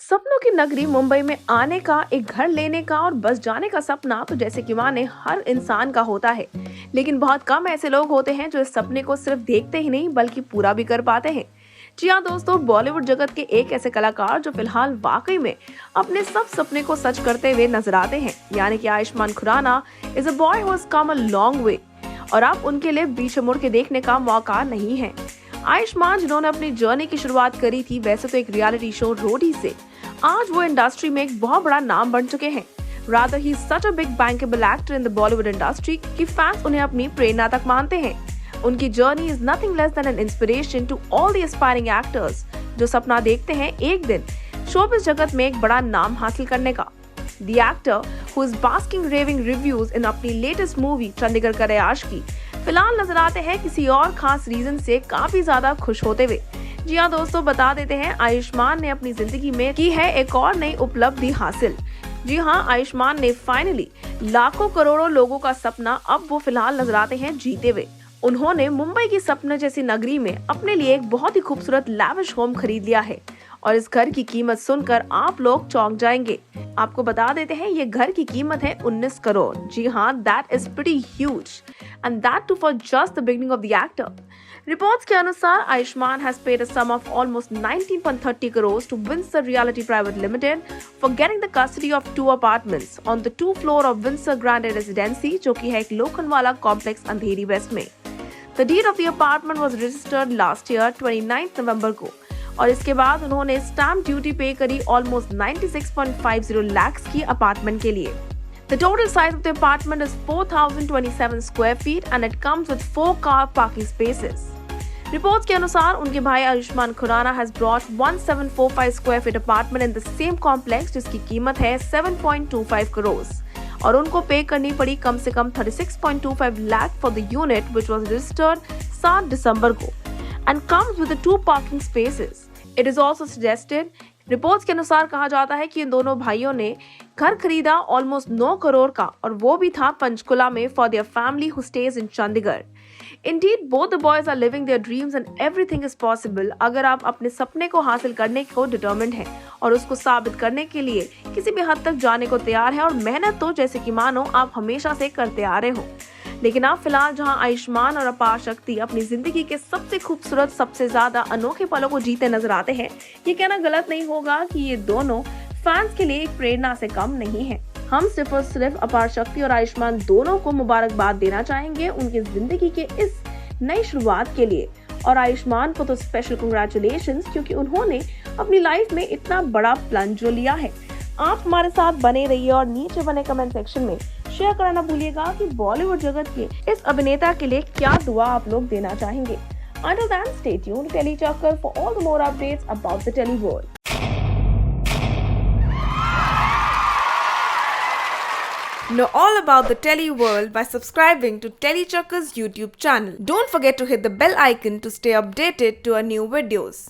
सपनों की नगरी मुंबई में आने का, एक घर लेने का और बस जाने का सपना तो जैसे कि माने हर इंसान का होता है। लेकिन बहुत कम ऐसे लोग होते हैं जो इस सपने को सिर्फ देखते ही नहीं बल्कि पूरा भी कर पाते हैं। जी हाँ दोस्तों, बॉलीवुड जगत के एक ऐसे कलाकार जो फिलहाल वाकई में अपने सब सपने को सच करते हुए नजर आते हैं, यानी कि Ayushmann Khurrana is a boy who has come a long way. और अब उनके लिए पीछे मुड़ के देखने का मौका नहीं है। आयुष्मान, जिन्होंने अपनी जर्नी की शुरुआत करी थी वैसे तो एक रियलिटी शो रोडी से, आज वो इंडस्ट्री में एक बहुत बड़ा नाम बन चुके हैं। Rather he such a big bankable actor in the Bollywood industry कि फैंस उन्हें अपनी प्रेरणा तक मानते हैं। उनकी journey is nothing less than an inspiration to all the aspiring actors जो सपना देखते हैं एक दिन शोबिज़ जगत में एक बड़ा नाम हासिल करने का। The actor who is basking raving reviews in अपनी लेटेस्ट मूवी चंडीगढ़ का आशिकी फिलहाल नजर आते हैं किसी और खास रीजन से काफी ज्यादा खुश होते हुए। जी हाँ दोस्तों, बता देते हैं आयुष्मान ने अपनी जिंदगी में की है एक और नई उपलब्धि हासिल। जी हाँ, आयुष्मान ने फाइनली लाखों करोड़ों लोगों का सपना अब वो फिलहाल नजर आते हैं जीते हुए। उन्होंने मुंबई की सपने जैसी नगरी में अपने लिए एक बहुत ही खूबसूरत लैविश होम खरीद लिया है और इस घर की कीमत सुनकर आप लोग चौंक जाएंगे। आपको बता देते हैं ये घर की कीमत है 19 करोड़। जी हाँ, that is pretty huge and that too for just the beginning of the actor. Reports के अनुसार Ayushman has paid a sum of almost 19.30 crores to Windsor Realty Private Limited for getting the custody of two apartments on the 2th floor of Windsor Grand Residency, जो कि है एक Lokhandwala complex अंधेरी waste में। The deed of the apartment was registered last year 29 नवंबर को और इसके बाद उन्होंने स्टैम्प ड्यूटी पे करी ऑलमोस्ट 96.50 lakhs की अपार्टमेंट के लिए। The total size of the apartment is 4,027 square feet and it comes with 4 car parking spaces. Reports के अनुसार उनके भाई Ayushman Khurana has brought 1745 square feet apartment in the same complex जिसकी कीमत है 7.25 crores और उनको पे करनी पड़ी कम से कम 36.25 lakh for the unit which was registered 7 दिसंबर को and comes with the 2 parking spaces. It is also suggested, reports के अनुसार कहा जाता है कि इन दोनों भाइयों ने घर खरीदा ऑलमोस्ट 9 करोड़ का और वो भी था पंचकुला में for their family who stays in Chandigarh. Indeed, both the boys are living their dreams and everything is possible अगर आप अपने सपने को हासिल करने को डिटर्मिन्ड हैं और उसको साबित करने के लिए किसी भी हद तक जाने को तैयार हैं और मेहनत तो जैसे कि मानो आप हमेशा से करते आ रहे हो। लेकिन आप फिलहाल जहां आयुष्मान और अपार शक्ति अपनी जिंदगी के सबसे खूबसूरत, सबसे ज्यादा अनोखे पलों को जीते नजर आते हैं, ये कहना गलत नहीं होगा कि ये दोनों फैंस के लिए एक प्रेरणा से कम नहीं है। हम सिर्फ और सिर्फ अपार शक्ति और आयुष्मान दोनों को मुबारकबाद देना चाहेंगे उनकी जिंदगी के इस नई शुरुआत के लिए। और आयुष्मान को तो स्पेशल कंग्रेचुलेशंस, क्योंकि उन्होंने अपनी लाइफ में इतना बड़ा प्लंज जो लिया है। आप हमारे साथ बने रहिए और नीचे बने कमेंट सेक्शन में शेयर करना भूलिएगा कि बॉलीवुड जगत के इस अभिनेता के लिए क्या दुआ आप लोग देना चाहेंगे। Until then, stay tuned to Telly Chakkar for all the more updates about the Telly world. Know all about the Telly world by subscribing to Telly Chakkar's YouTube channel. Don't forget to hit the bell icon to stay updated to our new videos.